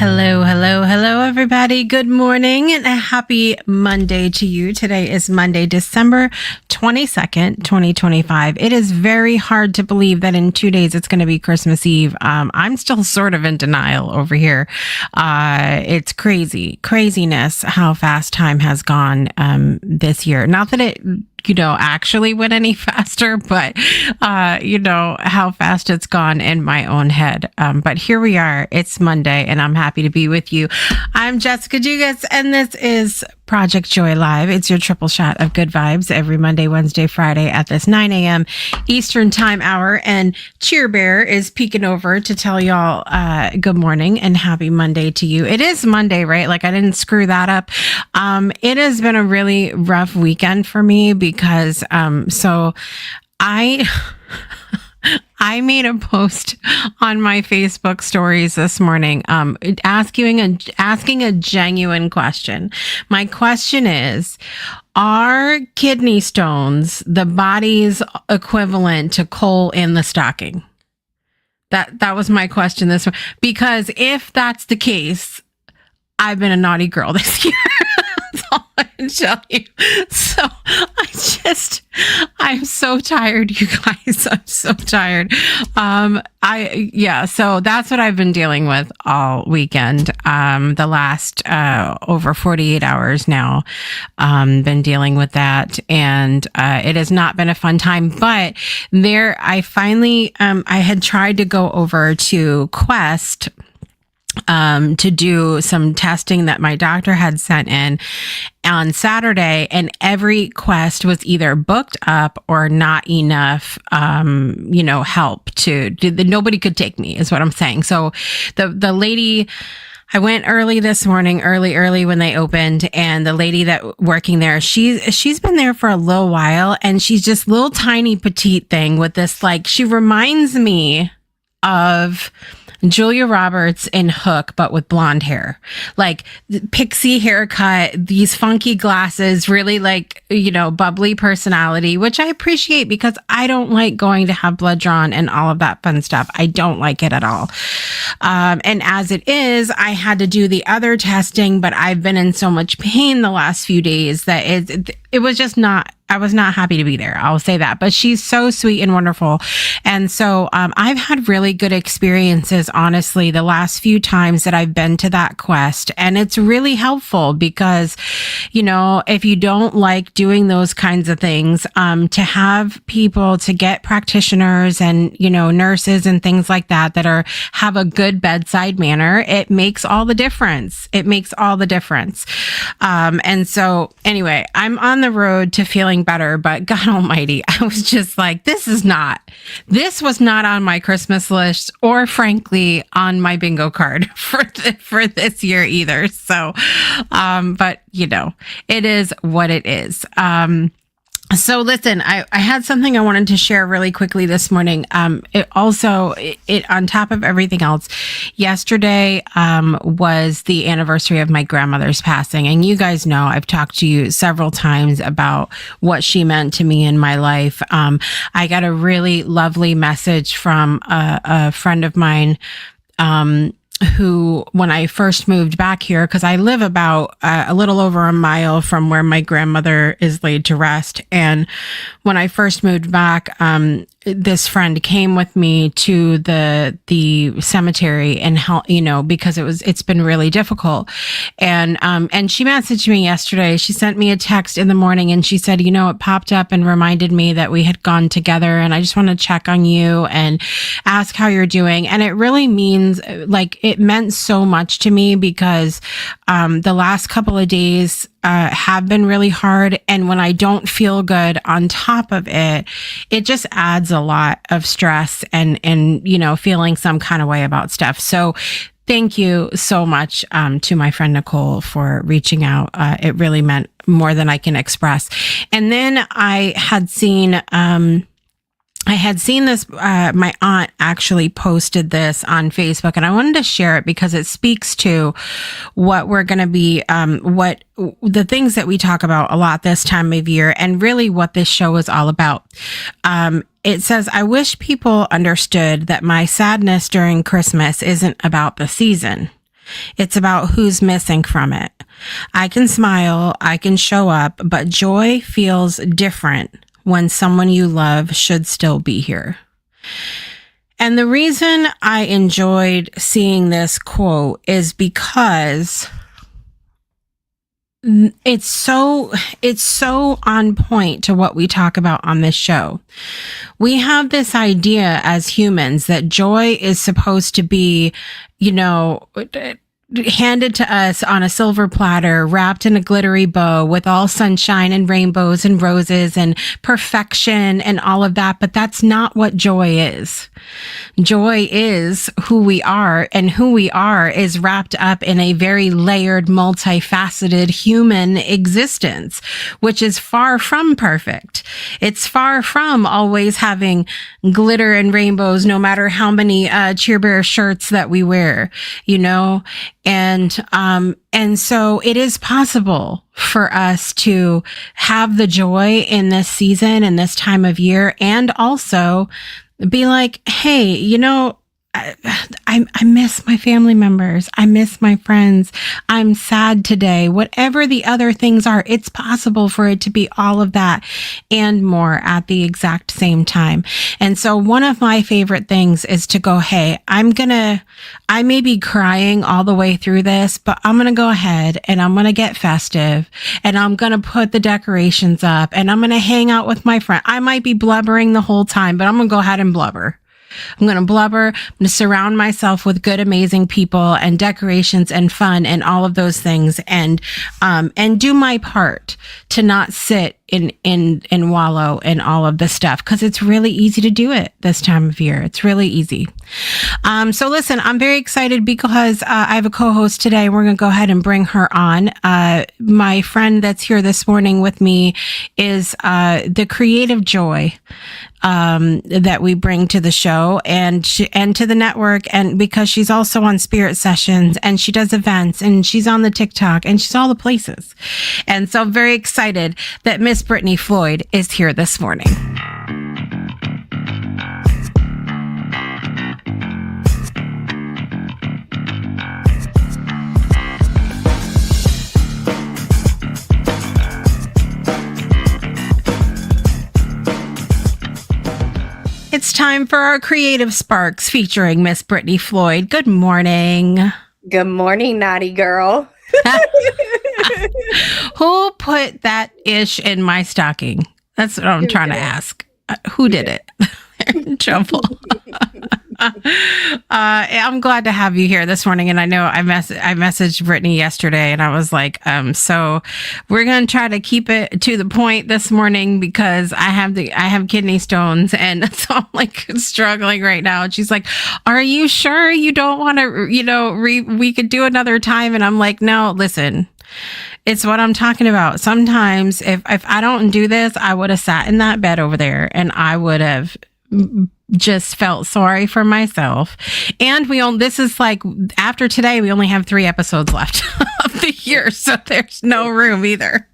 Hello, hello, hello, everybody. Good morning and a happy Monday to you. Today is Monday, December 22nd, 2025. It is very hard to believe that in 2 days it's going to be Christmas Eve. I'm still sort of in denial over here. It's craziness how fast time has gone this year. Not that it actually went any faster, but, how fast it's gone in my own head. But here we are. It's Monday and I'm happy to be with you. I'm Jessica Dugas and this is Project Joy Live. It's your triple shot of good vibes every Monday, Wednesday, Friday at this 9 a.m. Eastern time hour. And Cheer Bear is peeking over to tell y'all good morning and happy Monday to you. It is Monday, right? Like I didn't screw that up. It has been a really rough weekend for me because I made a post on my Facebook stories this morning, asking a genuine question. My question is, are kidney stones the body's equivalent to coal in the stocking? That was my question this morning. Because if that's the case, I've been a naughty girl this year. That's all I can tell you. So I'm so tired, you guys. I'm so tired. So that's what I've been dealing with all weekend. The last over 48 hours now, been dealing with that, and it has not been a fun time. But I finally I had tried to go over to Quest to do some testing that my doctor had sent in on Saturday, and every Quest was either booked up or not enough, help nobody could take me is what I'm saying. So the lady, I went early this morning, early when they opened, and the lady that working there, she's been there for a little while, and she's just little tiny petite thing with this, like, she reminds me of Julia Roberts in Hook, but with blonde hair, like pixie haircut, these funky glasses, really bubbly personality, which I appreciate because I don't like going to have blood drawn and all of that fun stuff. I don't like it at all. And as it is, I had to do the other testing, but I've been in so much pain the last few days that it was just not, I was not happy to be there. I'll say that, but she's so sweet and wonderful. And so, I've had really good experiences, honestly, the last few times that I've been to that Quest. And it's really helpful because, if you don't like doing those kinds of things, to have people, to get practitioners and, nurses and things like that have a good bedside manner, it makes all the difference. It makes all the difference. And so anyway, I'm on the road to feeling better, but God almighty, I was just like, this was not on my Christmas list or frankly on my bingo card for this year either. So, but it is what it is. So listen, I had something I wanted to share really quickly this morning. It on top of everything else, yesterday, was the anniversary of my grandmother's passing. And you guys know, I've talked to you several times about what she meant to me in my life. I got a really lovely message from a friend of mine, who, when I first moved back here, because I live about a little over a mile from where my grandmother is laid to rest. And when I first moved back, this friend came with me to the cemetery and help, because it's been really difficult. And she messaged me yesterday. She sent me a text in the morning and she said, it popped up and reminded me that we had gone together, and I just want to check on you and ask how you're doing. And it really means, it meant so much to me because, the last couple of days, have been really hard. And when I don't feel good on top of it, it just adds a lot of stress and, feeling some kind of way about stuff. So thank you so much, to my friend Nicole for reaching out. It really meant more than I can express. And then I had seen this, my aunt actually posted this on Facebook, and I wanted to share it because it speaks to what we're going to be, what the things that we talk about a lot this time of year, and really what this show is all about. It says, I wish people understood that my sadness during Christmas isn't about the season. It's about who's missing from it. I can smile, I can show up, but joy feels different when someone you love should still be here. And the reason I enjoyed seeing this quote is because it's so on point to what we talk about on this show. We have this idea as humans that joy is supposed to be, handed to us on a silver platter, wrapped in a glittery bow with all sunshine and rainbows and roses and perfection and all of that. But that's not what joy is. Joy is who we are, and who we are is wrapped up in a very layered, multifaceted human existence, which is far from perfect. It's far from always having glitter and rainbows, no matter how many Cheer Bear shirts that we wear, And so it is possible for us to have the joy in this season and this time of year, and also be like, hey, I miss my family members. I miss my friends. I'm sad today. Whatever the other things are, it's possible for it to be all of that and more at the exact same time. And so one of my favorite things is to go, hey, I may be crying all the way through this, but I'm going to go ahead and I'm going to get festive, and I'm going to put the decorations up, and I'm going to hang out with my friend. I might be blubbering the whole time, but I'm going to go ahead and blubber. I'm going to blubber. I'm going to surround myself with good, amazing people and decorations and fun and all of those things, and do my part to not sit and wallow in all of this stuff, because it's really easy to do it this time of year. It's really easy. So listen, I'm very excited because I have a co-host today. We're going to go ahead and bring her on. My friend that's here this morning with me is the creative joy that we bring to the show and to the network, and because she's also on Spirit Sessions, and she does events, and she's on the TikTok, and she's all the places. And so I'm very excited that Miss Brittany Floyd is here this morning. It's time for our Creative Sparks featuring Miss Brittany Floyd. Good morning. Good morning, naughty girl. Who put that ish in my stocking? That's what I'm trying to ask. Who did it? They're in trouble. I'm glad to have you here this morning. And I know I messaged Brittany yesterday, and I was like, so we're going to try to keep it to the point this morning, because I have kidney stones, and so I'm like struggling right now. And she's like, are you sure you don't want to, we could do another time? And I'm like, no, listen, it's what I'm talking about. Sometimes if I don't do this, I would have sat in that bed over there, and I would have just felt sorry for myself. And this is like, after today, we only have 3 episodes left of the year. So there's no room either.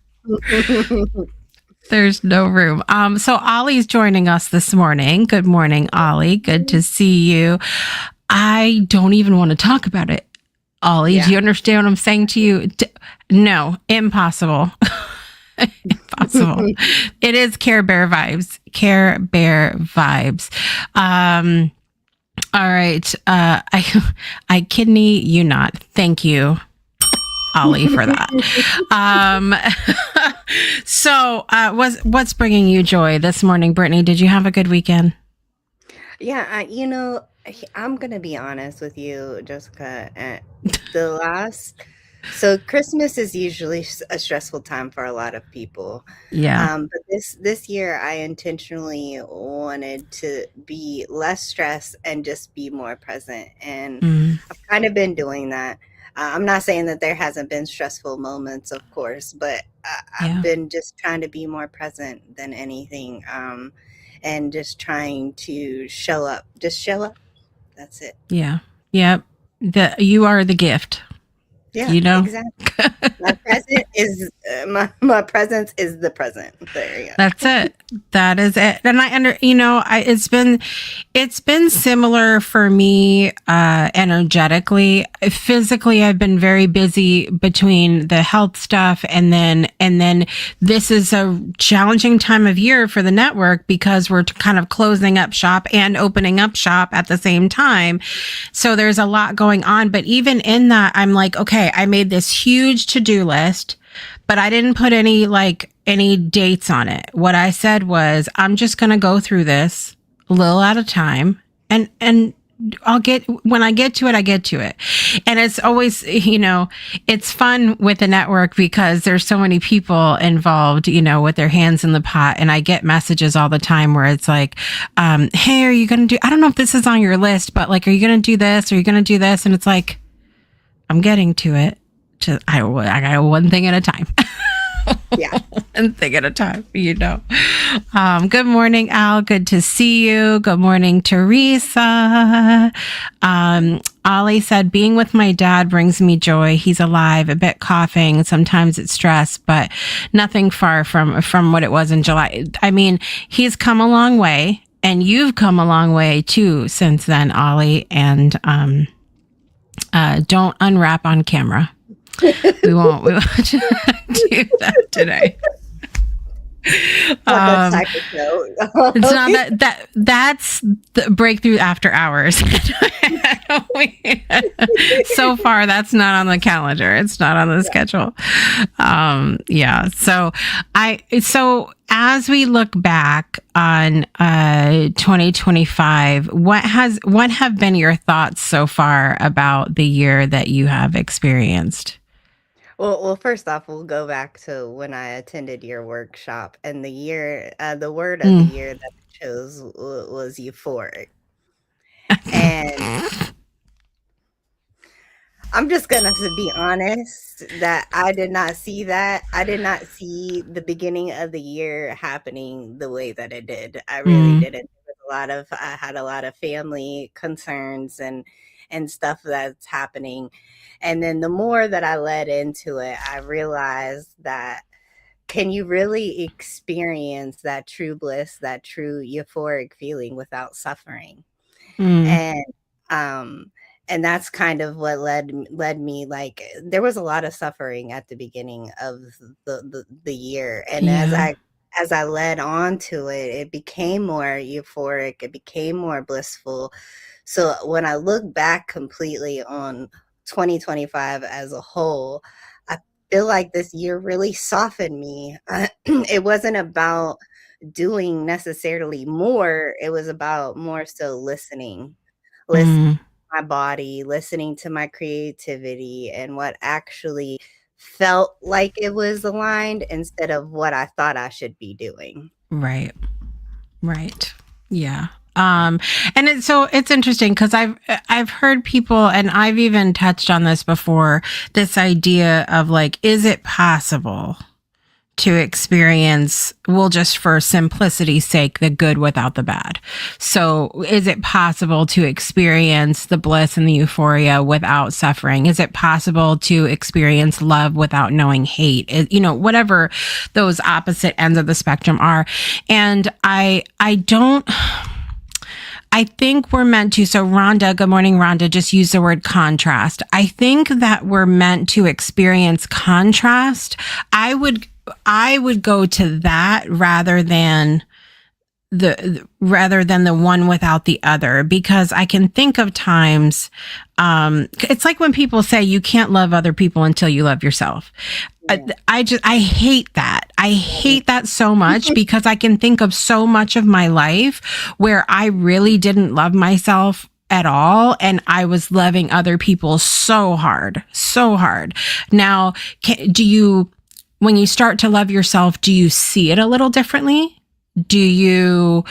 There's no room. So Ollie's joining us this morning. Good morning, Ollie. Good to see you. I don't even want to talk about it. Ollie, yeah. Do you understand what I'm saying to you? No, impossible. Impossible. It is Care Bear vibes. Care Bear vibes. All right. I kidney you not. Thank you, Ollie, for that. So, what's bringing you joy this morning, Brittany? Did you have a good weekend? Yeah, I'm gonna be honest with you, Jessica. So Christmas is usually a stressful time for a lot of people. Yeah. But this year I intentionally wanted to be less stressed and just be more present. And I've kind of been doing that. I'm not saying that there hasn't been stressful moments, of course, but I've been just trying to be more present than anything. And just trying to show up. Just show up. That's it. Yeah. Yep. You are the gift. Yeah, you know, exactly. My present is my presence is the present. There you go. That's it. That is it. And it's been similar for me, energetically. Physically, I've been very busy between the health stuff and then this is a challenging time of year for the network because we're kind of closing up shop and opening up shop at the same time. So there's a lot going on. But even in that, I'm like, okay, I made this huge to-do list, but I didn't put any dates on it. What I said was, I'm just going to go through this a little at a time, and when I get to it, I get to it. And it's always, it's fun with the network because there's so many people involved, with their hands in the pot. And I get messages all the time where it's like, hey, are you going to I don't know if this is on your list, but like, are you going to do this? Are you going to do this? And it's like, I'm getting to it. I got one thing at a time. Yeah. One thing at a time, Good morning, Al. Good to see you. Good morning, Teresa. Ollie said, being with my dad brings me joy. He's alive, a bit coughing. Sometimes it's stress, but nothing far from what it was in July. I mean, he's come a long way, and you've come a long way too since then, Ollie. And don't unwrap on camera. We won't do that today. It's not that's the breakthrough after hours. So far, that's not on the calendar. It's not on the schedule. Yeah. So as we look back on 2025, what have been your thoughts so far about the year that you have experienced? Well, first off, we'll go back to when I attended your workshop, and the word of the year that I chose was euphoric. And I'm just gonna be honest that I did not see that. I did not see the beginning of the year happening the way that it did. I really didn't. I had a lot of family concerns and stuff that's happening. And then the more that I led into it, I realized that can you really experience that true bliss, that true euphoric feeling without suffering? And and that's kind of what led me, like, there was a lot of suffering at the beginning of the year. And as I led on to it, it became more euphoric, it became more blissful. So when I look back completely on 2025 as a whole, I feel like this year really softened me. It wasn't about doing necessarily more, it was about more so listening to my body, listening to my creativity and what actually felt like it was aligned instead of what I thought I should be doing. Right. Yeah. And it's interesting because I've heard people, and I've even touched on this before, this idea of like, is it possible to experience, well, just for simplicity's sake, the good without the bad? So is it possible to experience the bliss and the euphoria without suffering? Is it possible to experience love without knowing hate? Whatever those opposite ends of the spectrum are. And I think we're meant to. So Rhonda, good morning, Rhonda, just use the word contrast. I think that we're meant to experience contrast. I would go to that rather than the one without the other, because I can think of times, it's like when people say you can't love other people until you love yourself. I hate that. I hate that so much because I can think of so much of my life where I really didn't love myself at all, and I was loving other people so hard. Now, when you start to love yourself, do you see it a little differently? Do you,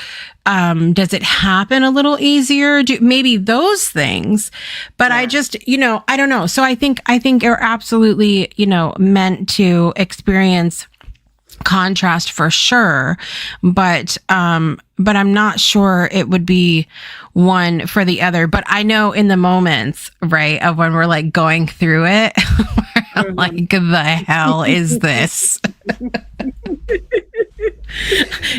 does it happen a little easier? Maybe those things, but yeah. I just, I don't know. So I think you're absolutely, meant to experience contrast for sure, but I'm not sure it would be one for the other. But I know in the moments, right, of when we're like going through it, Like, the hell is this?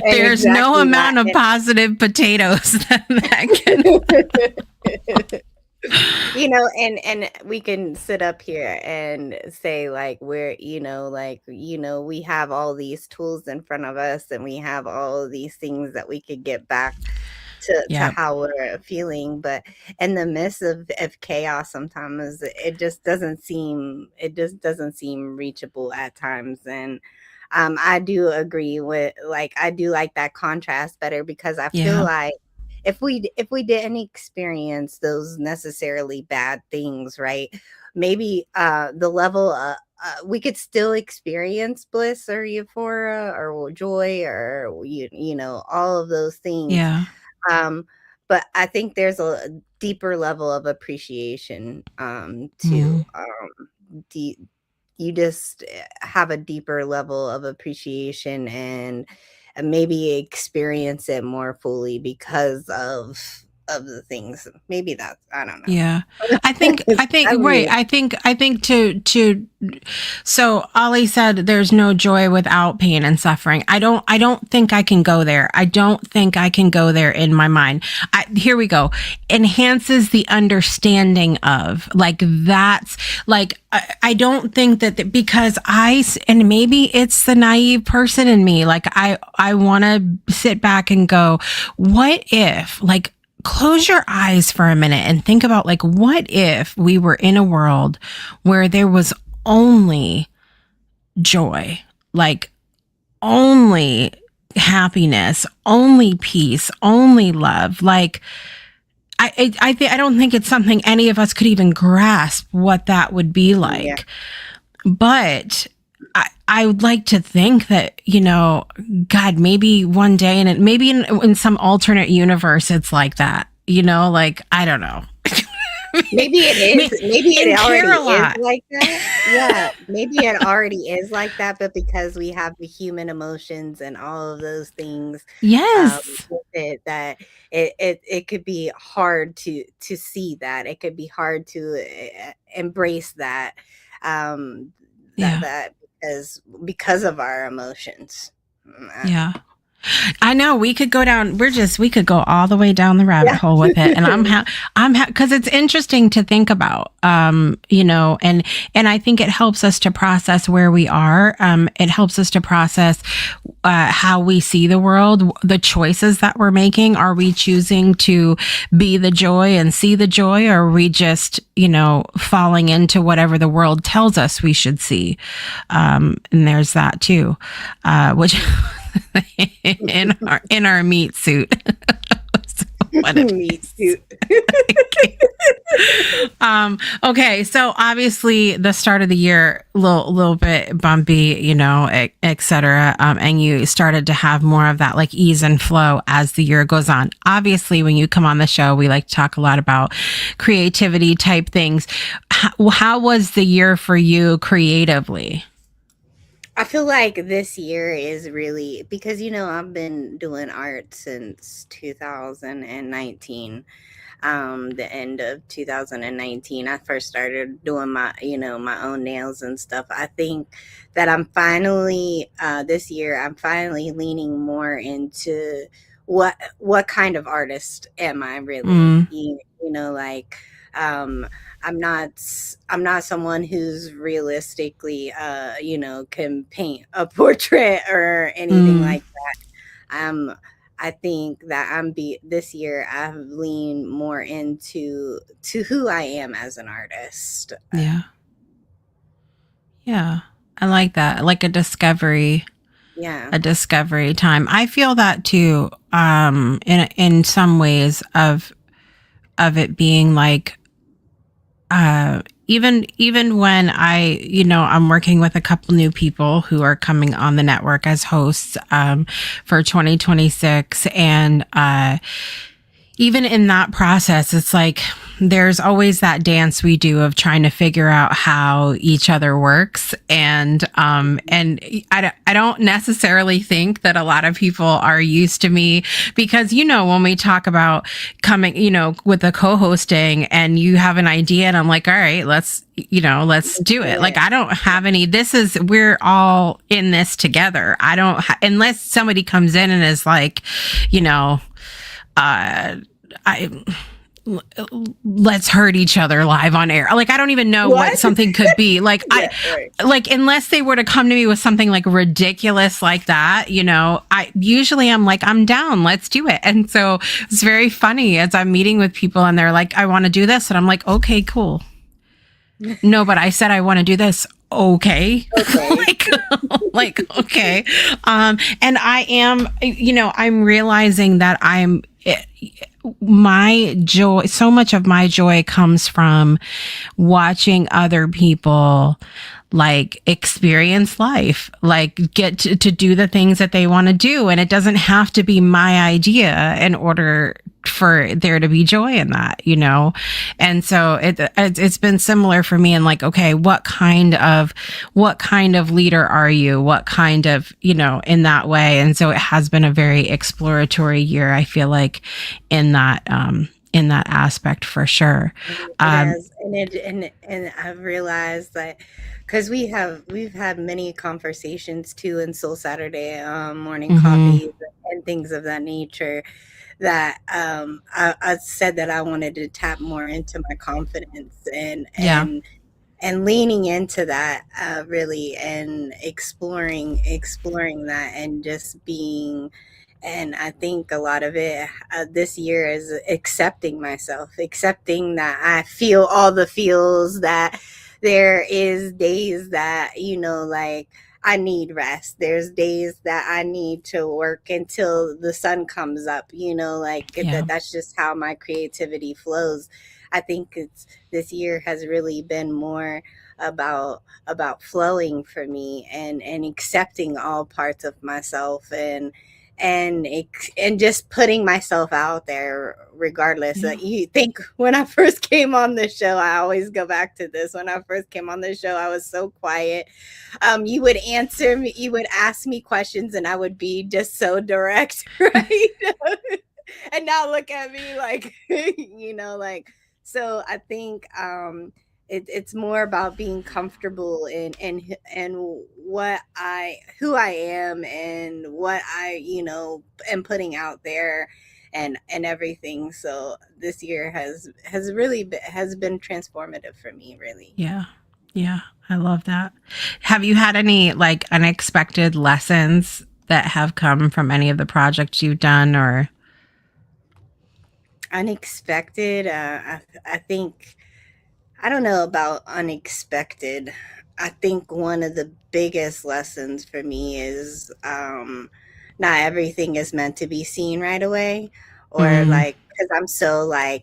There's exactly no amount that. of positive potatoes that can. And we can sit up here and say like we have all these tools in front of us, and we have all of these things that we could get back to Yeah. how we're feeling, but in the midst of chaos, sometimes it just doesn't seem reachable at times. And I do agree with, like, I do like that contrast better, because I feel Yeah. like if we didn't experience those necessarily bad things, right? Maybe the level we could still experience bliss or euphoria or joy, or all of those things. Yeah. But I think there's a deeper level of appreciation too. Mm. De- you just have a deeper level of appreciation, and maybe experience it more fully because of the things. Maybe that's, I don't know. Yeah. I think That's right. me. I think to so Ollie said there's no joy without pain and suffering. I don't think I can go there. I don't think I can go there in my mind. Here we go. Enhances the understanding of, like, that's like, I don't think that because and maybe it's the naive person in me. Like, I want to sit back and go, what if, like, close your eyes for a minute and think about, like, what if we were in a world where there was only joy, like only happiness, only peace, only love. Like, I don't think it's something any of us could even grasp what that would be like. Yeah. But I would like to think that, God, maybe one day, and maybe in some alternate universe, it's like that, like, I don't know. Maybe it is. Maybe it already Caroline. is like that. Yeah, maybe it already is like that, but because we have the human emotions and all of those things, Yes. with it, that it could be hard to see that. It could be hard to embrace that. Yeah. That because of our emotions. Yeah. I know we could go down. We could go all the way down the rabbit hole with it. And because it's interesting to think about, and I think it helps us to process where we are. It helps us to process how we see the world, the choices that we're making. Are we choosing to be the joy and see the joy, or are we just, falling into whatever the world tells us we should see? And there's that too, which in our meat suit. Meat suit. Okay, so obviously the start of the year, little bit bumpy, etc. And you started to have more of that, like, ease and flow as the year goes on. Obviously, when you come on the show, we like to talk a lot about creativity type things. How was the year for you creatively? I feel like this year is really, because I've been doing art since 2019. The end of 2019, I first started doing my own nails and stuff. I think that I'm finally this year I'm finally leaning more into what kind of artist am I really? Like, I'm not someone who's realistically can paint a portrait or anything like that. I think that this year I've leaned more into who I am as an artist. Yeah, I like that. Like a discovery time. I feel that too. In some ways of it being like, even when I'm working with a couple new people who are coming on the network as hosts for 2026, and even in that process, it's like, there's always that dance we do of trying to figure out how each other works. And I don't necessarily think that a lot of people are used to me because, when we talk about coming, with the co-hosting and you have an idea and I'm like, all right, let's do it. Like, I don't have any, we're all in this together. I don't, unless somebody comes in and is like, let's hurt each other live on air. Like, I don't even know what something could be. Like, unless they were to come to me with something like ridiculous like that, I'm like, I'm down, let's do it. And so it's very funny as I'm meeting with people and they're like, I want to do this. And I'm like, okay, cool. No, but I said I want to do this. Okay. like, okay. And I am, I'm realizing that my joy, so much of my joy comes from watching other people like experience life, like get to do the things that they want to do. And it doesn't have to be my idea in order for there to be joy in that, And so it's been similar for me. And like, okay, what kind of leader are you? What kind of, in that way. And so it has been a very exploratory year, I feel like, in that aspect for sure. And I've realized that because we've had many conversations too in Soul Saturday morning coffees and things of that nature, that I said that I wanted to tap more into my confidence and leaning into that really, and exploring that, and just being. And I think a lot of it this year is accepting myself, accepting that I feel all the feels, that there is days that, like I need rest. There's days that I need to work until the sun comes up, that's just how my creativity flows. I think this year has really been more about flowing for me, and accepting all parts of myself, and just putting myself out there regardless. Like, you think when I first came on the show, I always go back to this. When I first came on the show, I was so quiet. You would answer me, you would ask me questions, and I would be just so direct, right? And now look at me, like, so I think it's more about being comfortable in who I am, and what I am putting out there, and everything. So this year has really been transformative for me, really. Yeah, I love that. Have you had any like unexpected lessons that have come from any of the projects you've done? Or unexpected, I think, I don't know about unexpected. I think one of the biggest lessons for me is not everything is meant to be seen right away, or like, because I'm so I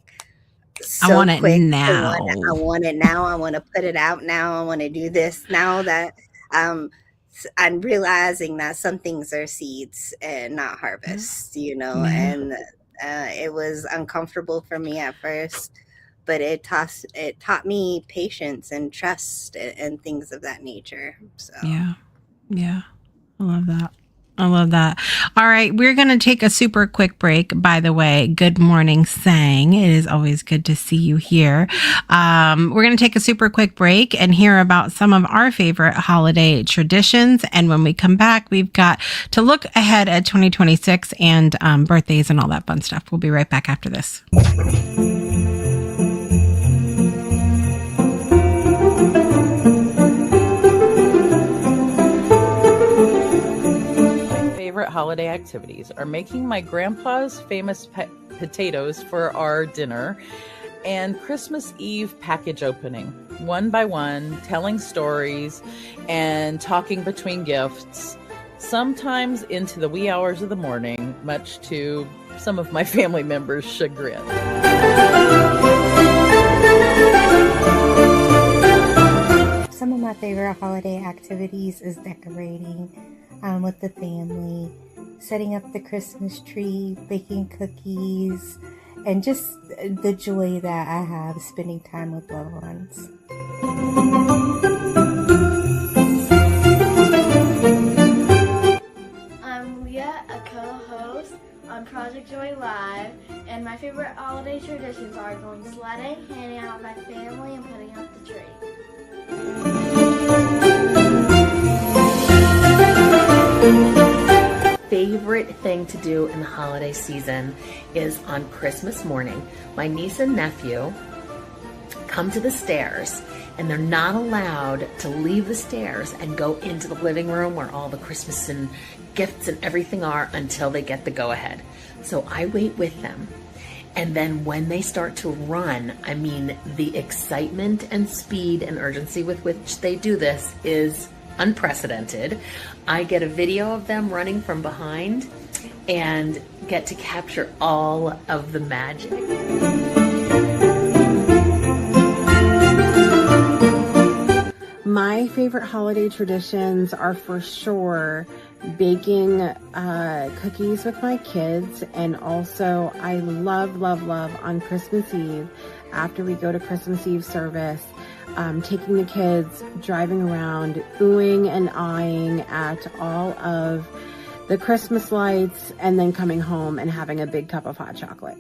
want quick it now. I want it now. I want to put it out now. I want to do this now. That I'm realizing that some things are seeds and not harvests, and it was uncomfortable for me at first, but it taught me patience and trust, and things of that nature. So yeah, I love that. All right, we're going to take a super quick break. By the way, good morning, Sang. It is always good to see you here. We're going to take a super quick break and hear about some of our favorite holiday traditions. And when we come back, we've got to look ahead at 2026 and birthdays and all that fun stuff. We'll be right back after this. Holiday activities are making my grandpa's famous potatoes for our dinner, and Christmas Eve package opening, one by one, telling stories and talking between gifts, sometimes into the wee hours of the morning, much to some of my family members' chagrin. Some of my favorite holiday activities is decorating with the family, setting up the Christmas tree, baking cookies, and just the joy that I have spending time with loved ones. I'm Leah, a co-host on Project Joy Live, and my favorite holiday traditions are going sledding, hanging out with my family, and putting up the tree. Favorite thing to do in the holiday season is on Christmas morning, my niece and nephew come to the stairs, and they're not allowed to leave the stairs and go into the living room where all the Christmas and gifts and everything are until they get the go-ahead. So I wait with them. And then when they start to run, I mean, the excitement and speed and urgency with which they do this is unprecedented. I get a video of them running from behind and get to capture all of the magic. My favorite holiday traditions are for sure baking cookies with my kids, and also I love on Christmas Eve, after we go to Christmas Eve service, taking the kids, driving around, oohing and eyeing at all of the Christmas lights, and then coming home and having a big cup of hot chocolate.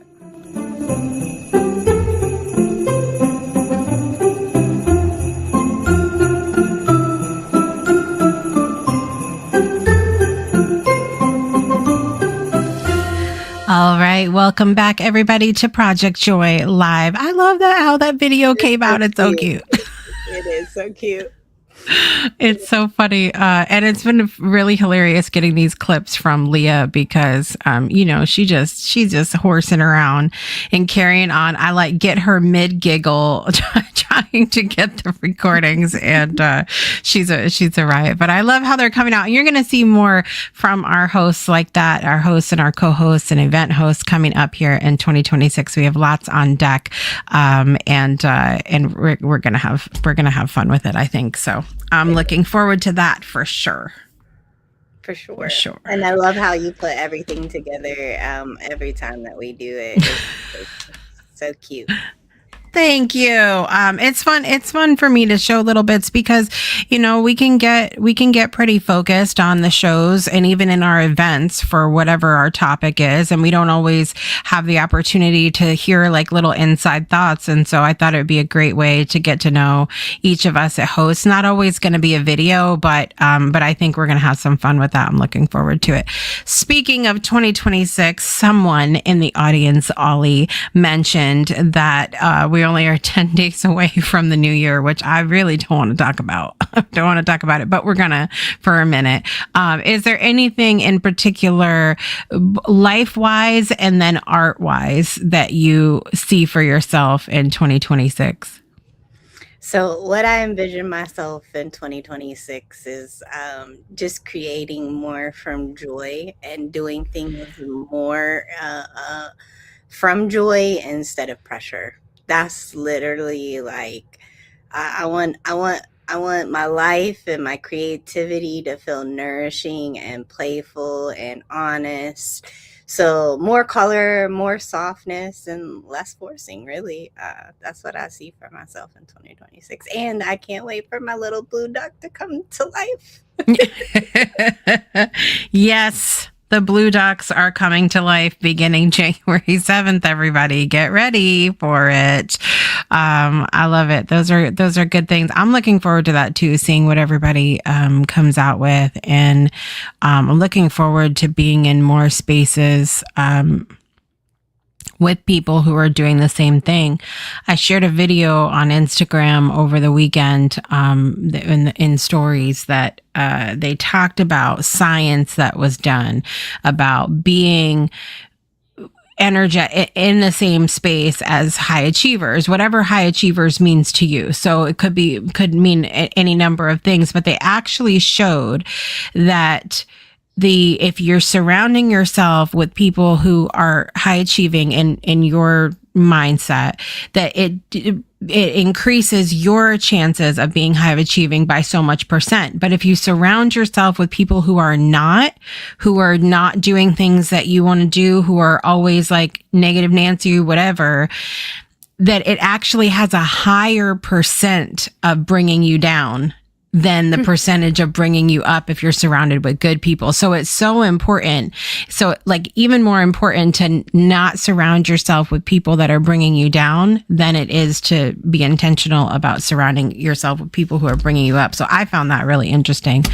All right, welcome back everybody to Project Joy Live. I love that how that video came out. It's so cute. It is so cute. It's so funny. And it's been really hilarious getting these clips from Leah because, she's just horsing around and carrying on. I like get her mid giggle trying to get the recordings, and she's a riot. But I love how they're coming out. And you're going to see more from our hosts like that, our hosts and our co-hosts and event hosts coming up here in 2026. We have lots on deck, and we're gonna have fun with it, I think so. I'm looking forward to that for sure. For sure. And I love how you put everything together every time that we do it. It's so cute. Thank you. It's fun. It's fun for me to show little bits because, we can get pretty focused on the shows and even in our events for whatever our topic is. And we don't always have the opportunity to hear like little inside thoughts. And so I thought it would be a great way to get to know each of us at hosts. Not always going to be a video, but I think we're going to have some fun with that. I'm looking forward to it. Speaking of 2026, someone in the audience, Ollie, mentioned that, we only are 10 days away from the new year, which I really don't want to talk about. Don't want to talk about it, but we're gonna for a minute. Is there anything in particular, life-wise and then art-wise, that you see for yourself in 2026? So what I envision myself in 2026 is just creating more from joy and doing things more from joy instead of pressure. That's literally like I want my life and my creativity to feel nourishing and playful and honest. So more color, more softness, and less forcing, really. That's what I see for myself in 2026. And I can't wait for my little blue duck to come to life. Yes. The Blue Ducks are coming to life beginning January 7th. Everybody get ready for it. I love it. Those are good things. I'm looking forward to that too, seeing what everybody comes out with. And I'm looking forward to being in more spaces with people who are doing the same thing. I shared a video on Instagram over the weekend in stories that they talked about science that was done about being energetic in the same space as high achievers, whatever high achievers means to you. So it could mean any number of things, but they actually showed that if you're surrounding yourself with people who are high achieving in your mindset, that it increases your chances of being high achieving by so much percent. But if you surround yourself with people who are not doing things that you want to do, who are always like negative Nancy, whatever, that it actually has a higher percent of bringing you down than the percentage of bringing you up if you're surrounded with good people. So it's so important. So like even more important to not surround yourself with people that are bringing you down than it is to be intentional about surrounding yourself with people who are bringing you up. So I found that really interesting.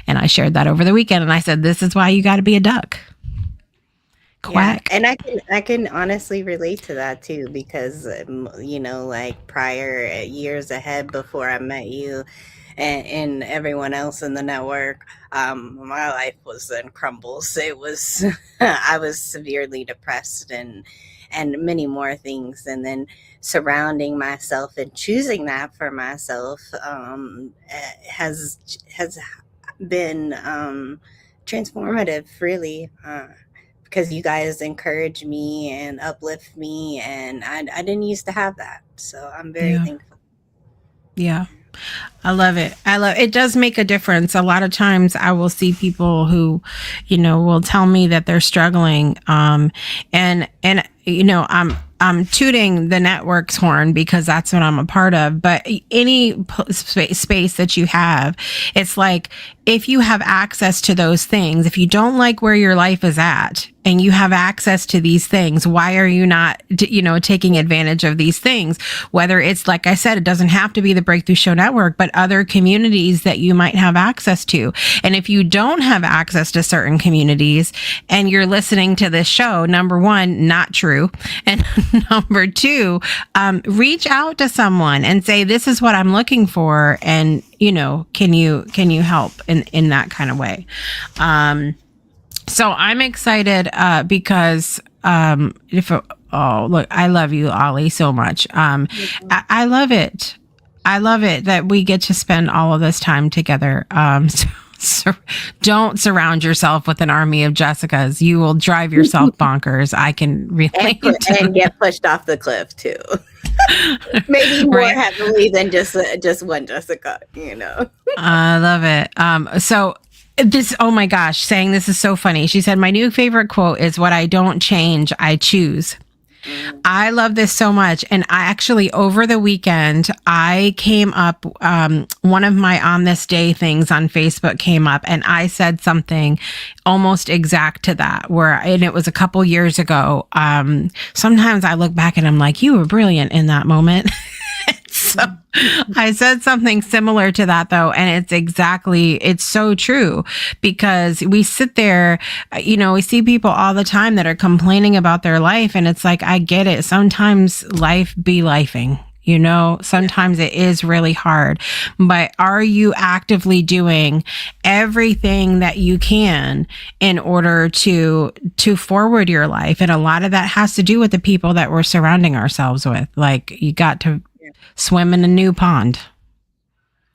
And I shared that over the weekend, and I said, this is why you got to be a duck. Quack. Yeah, and I can honestly relate to that too, because like prior years ahead before I met you and everyone else in the network, my life was in crumbles. It was I was severely depressed and many more things, and then surrounding myself and choosing that for myself has been transformative, really. Because you guys encourage me and uplift me, and I didn't used to have that. So I'm very thankful. Yeah. I love it. It does make a difference. A lot of times I will see people who, will tell me that they're struggling. And I'm tooting the network's horn because that's what I'm a part of. But any space that you have, it's like, if you have access to those things, if you don't like where your life is at and you have access to these things, why are you not, taking advantage of these things? Whether it's, like I said, it doesn't have to be the Breakthrough Show Network, but other communities that you might have access to. And if you don't have access to certain communities and you're listening to this show, number one, not true. And number two, reach out to someone and say, this is what I'm looking for. And, can you help in that kind of way? So I'm excited, because, look, I love you, Ollie, so much. I love it. I love it that we get to spend all of this time together. So don't surround yourself with an army of Jessicas. You will drive yourself bonkers. I can relate. And get pushed off the cliff too. Maybe more heavily than just one Jessica, I love it. So this, oh my gosh, saying this is so funny. She said, my new favorite quote is, what I don't change, I choose. I love this so much. And I actually, over the weekend, I came up, one of my On This Day things on Facebook came up, and I said something almost exact to that, and it was a couple years ago. Sometimes I look back and I'm like, you were brilliant in that moment. So I said something similar to that, though, and it's so true, because we sit there, we see people all the time that are complaining about their life, and it's like, I get it. Sometimes life be lifing. Sometimes it is really hard, but are you actively doing everything that you can in order to forward your life? And a lot of that has to do with the people that we're surrounding ourselves with. Like, you got to swim in a new pond.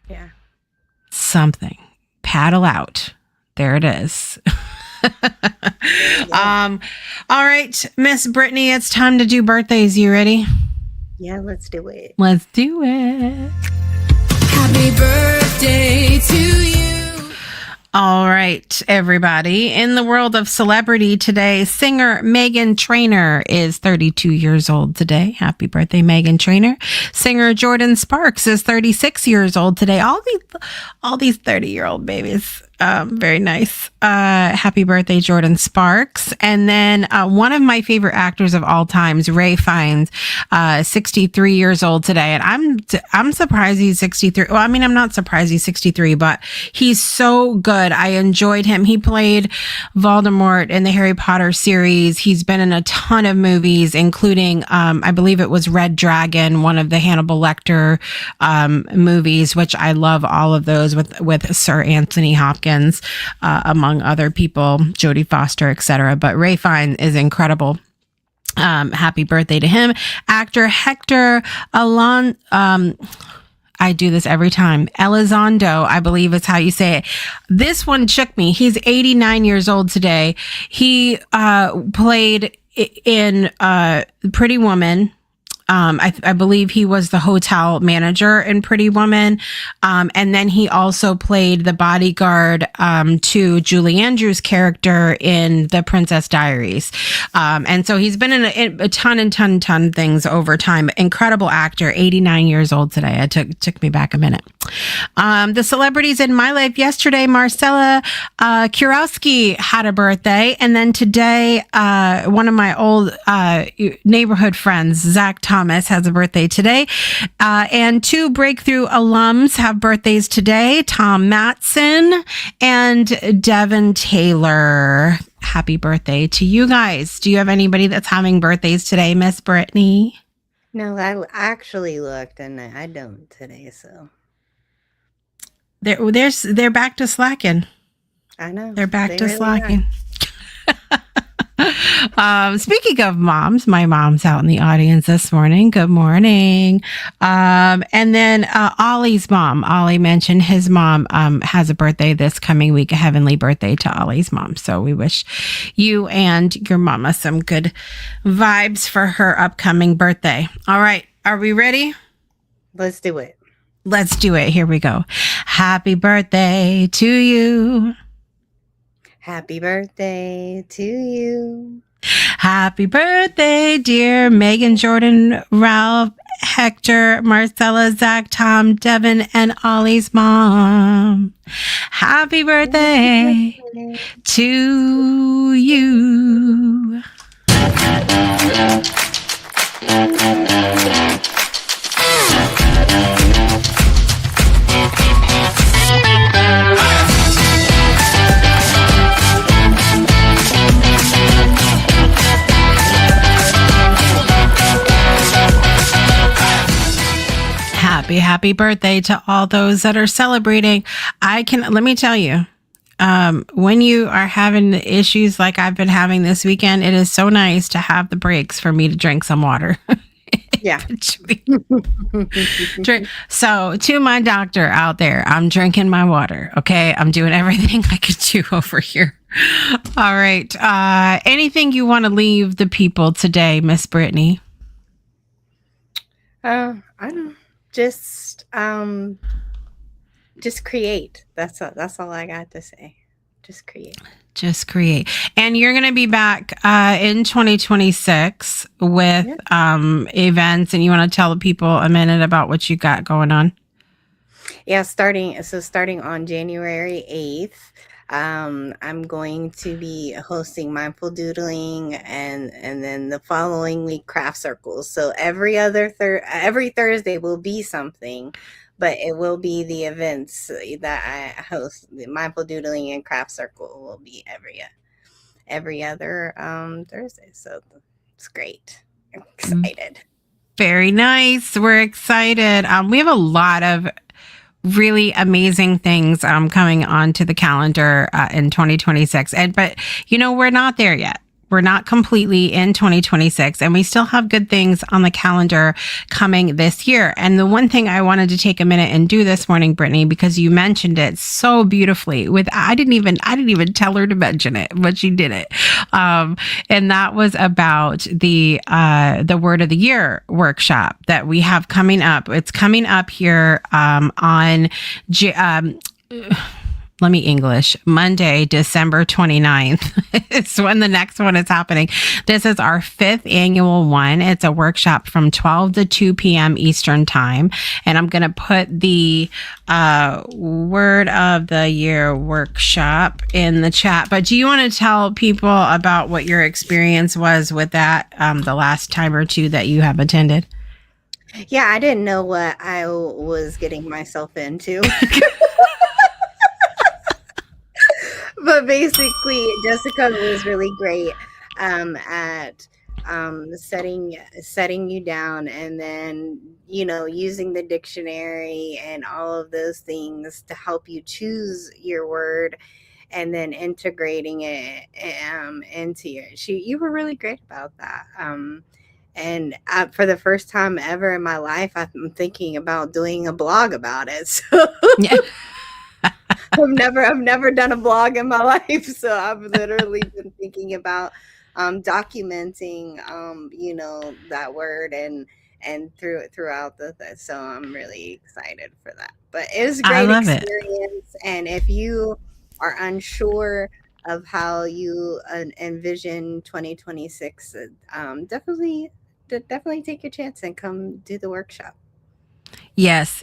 Yeah. Something. Paddle out. There it is. All right, Miss Brittany, it's time to do birthdays. You ready? Yeah, let's do it. Let's do it. Happy birthday to you. All right, everybody. In the world of celebrity today, singer Meghan Trainor is 32 years old today. Happy birthday, Meghan Trainor. Singer Jordan Sparks is 36 years old today. All these 30-year-old babies. Very nice. Happy birthday, Jordan Sparks. And then one of my favorite actors of all times, Ray Fiennes, 63 years old today. And I'm surprised he's 63. Well, I mean, I'm not surprised he's 63, but he's so good. I enjoyed him. He played Voldemort in the Harry Potter series. He's been in a ton of movies, including, I believe it was Red Dragon, one of the Hannibal Lecter movies, which I love all of those with Sir Anthony Hopkins. Among other people, Jodie Foster, etc. But Ray Fiennes is incredible. Happy birthday to him. Actor Hector Alon. I do this every time. Elizondo, I believe is how you say it. This one shook me. He's 89 years old today. He played in Pretty Woman. I believe he was the hotel manager in Pretty Woman. And then he also played the bodyguard to Julie Andrews' character in The Princess Diaries. And so he's been in a ton of things over time. Incredible actor, 89 years old today. It took me back a minute. The celebrities in my life yesterday, Marcella Kurowski had a birthday. And then today, one of my old neighborhood friends, Zach Thomas, has a birthday today. And two Breakthrough alums have birthdays today, Tom Matson and Devin Taylor. Happy birthday to you guys. Do you have anybody that's having birthdays today, Miss Brittany? No, I actually looked and I don't today, so. They're back to slacking. I know. They're back They to really slacking. Speaking of moms, my mom's out in the audience this morning. Good morning. And then Ollie's mom. Ollie mentioned his mom has a birthday this coming week, a heavenly birthday to Ollie's mom. So we wish you and your mama some good vibes for her upcoming birthday. All right. Are we ready? Let's do it. Let's do it. Here we go. Happy birthday to you. Happy birthday to you. Happy birthday, dear Megan, Jordan, Ralph, Hector, Marcella, Zach, Tom, Devin, and Ollie's mom. Happy birthday to you. Happy birthday to all those that are celebrating. Let me tell you, when you are having issues like I've been having this weekend, it is so nice to have the breaks for me to drink some water. Yeah. So to my doctor out there, I'm drinking my water. Okay. I'm doing everything I could do over here. All right. Anything you want to leave the people today, Miss Brittany? I don't. Just create. That's all I got to say. Just create. And you're going to be back in 2026 with events, and you want to tell the people a minute about what you got going on? Yeah, starting on January 8th, I'm going to be hosting Mindful Doodling, and then the following week craft circles. So every Thursday will be something, but it will be the events that I host. The Mindful Doodling and craft circle will be every other Thursday. So it's great. I'm excited. Very nice. We're excited. We have a lot of really amazing things coming onto the calendar in 2026. But we're not there yet. We're not completely in 2026, and we still have good things on the calendar coming this year. And the one thing I wanted to take a minute and do this morning, Brittany, because you mentioned it so beautifully I didn't even tell her to mention it, but she did it. And that was about the Word of the Year workshop that we have coming up. It's coming up here Monday, December 29th is when the next one is happening. This is our 5th annual one. It's a workshop from 12 to 2 p.m. Eastern time. And I'm going to put the Word of the Year workshop in the chat. But do you want to tell people about what your experience was with that the last time or two that you have attended? Yeah, I didn't know what I was getting myself into. But basically, Jessica was really great at setting you down, and then using the dictionary and all of those things to help you choose your word, and then integrating it into you were really great about that. And for the first time ever in my life, I'm thinking about doing a blog about it. So. Yeah. I've never done a blog in my life, so I've literally been thinking about documenting that word and and throughout so I'm really excited for that. But it was a great experience. And if you are unsure of how you envision 2026, definitely take your chance and come do the workshop. Yes.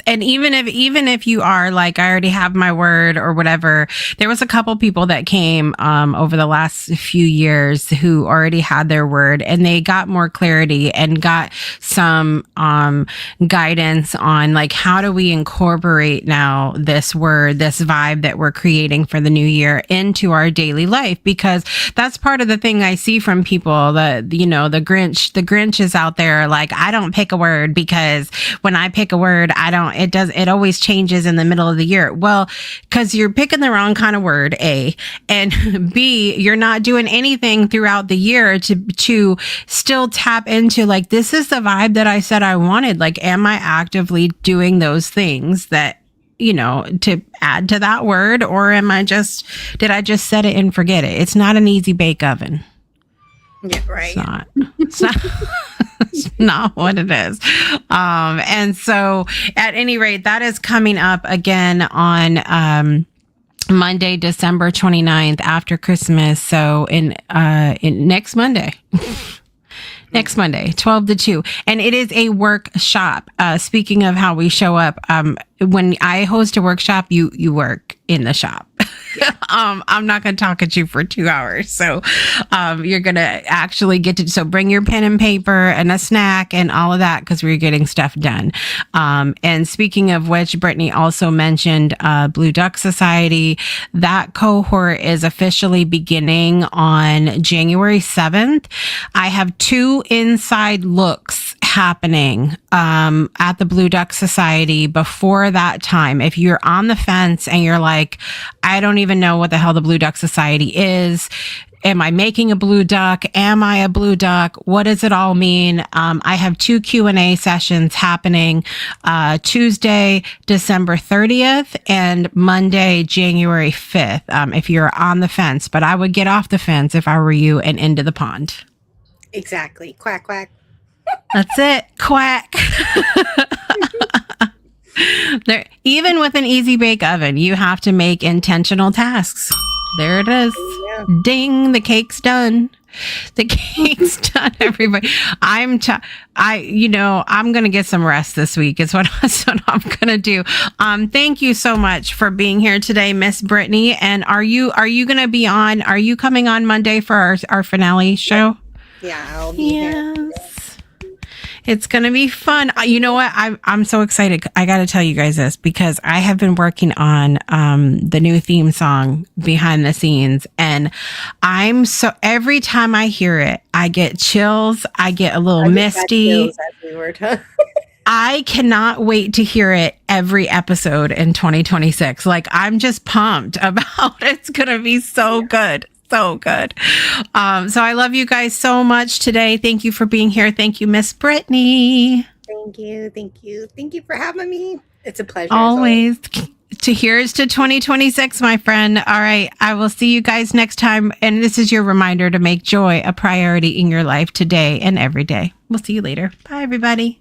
And even if you are like, I already have my word or whatever, there was a couple people that came over the last few years who already had their word, and they got more clarity and got some guidance on like, how do we incorporate now this word, this vibe that we're creating for the new year into our daily life? Because that's part of the thing I see from people that, the Grinch is out there. Like, I don't pick a word because when I pick a word, it always changes in the middle of the year. Well, because you're picking the wrong kind of word, A, and B, you're not doing anything throughout the year to still tap into like, this is the vibe that I said I wanted. Like, am I actively doing those things that, to add to that word, or did I just set it and forget it? It's not an easy bake oven. Yeah, right. It's not. It's not what it is. And so at any rate, that is coming up again on Monday, December 29th after Christmas. So in next Monday. Next Monday, 12 to 2. And it is a workshop. Speaking of how we show up, when I host a workshop, you work in the shop. I'm not going to talk at you for 2 hours. So you're going to actually so bring your pen and paper and a snack and all of that, because we're getting stuff done. And speaking of which, Brittany also mentioned Blue Duck Society. That cohort is officially beginning on January 7th. I have 2 inside looks happening at the Blue Duck Society before that time. If you're on the fence and you're like, I don't even know what the hell the Blue Duck Society is. Am I making a blue duck? Am I a blue duck? What does it all mean? I have 2 Q&A sessions happening Tuesday, December 30th and Monday, January 5th. If you're on the fence, but I would get off the fence if I were you and into the pond. Exactly. Quack, quack. That's it. Quack. There, even with an easy bake oven, you have to make intentional tasks. There it is. Yeah. Ding, the cake's done. The cake's done, everybody. I'm going to get some rest this week. It's what I'm going to do. Thank you so much for being here today, Miss Brittany. And are you going to be on, are you coming on Monday for our finale show? Yeah, I'll be here. It's going to be fun. You know what? I'm so excited. I got to tell you guys this, because I have been working on the new theme song behind the scenes, and every time I hear it, I get chills. I get a little misty. I cannot wait to hear it every episode in 2026. Like, I'm just pumped about it. It's going to be so good. So good. So I love you guys so much today. Thank you for being here. Thank you, Miss Brittany. Thank you. Thank you for having me. It's a pleasure. Always. Here's to 2026, my friend. All right. I will see you guys next time. And this is your reminder to make joy a priority in your life today and every day. We'll see you later. Bye, everybody.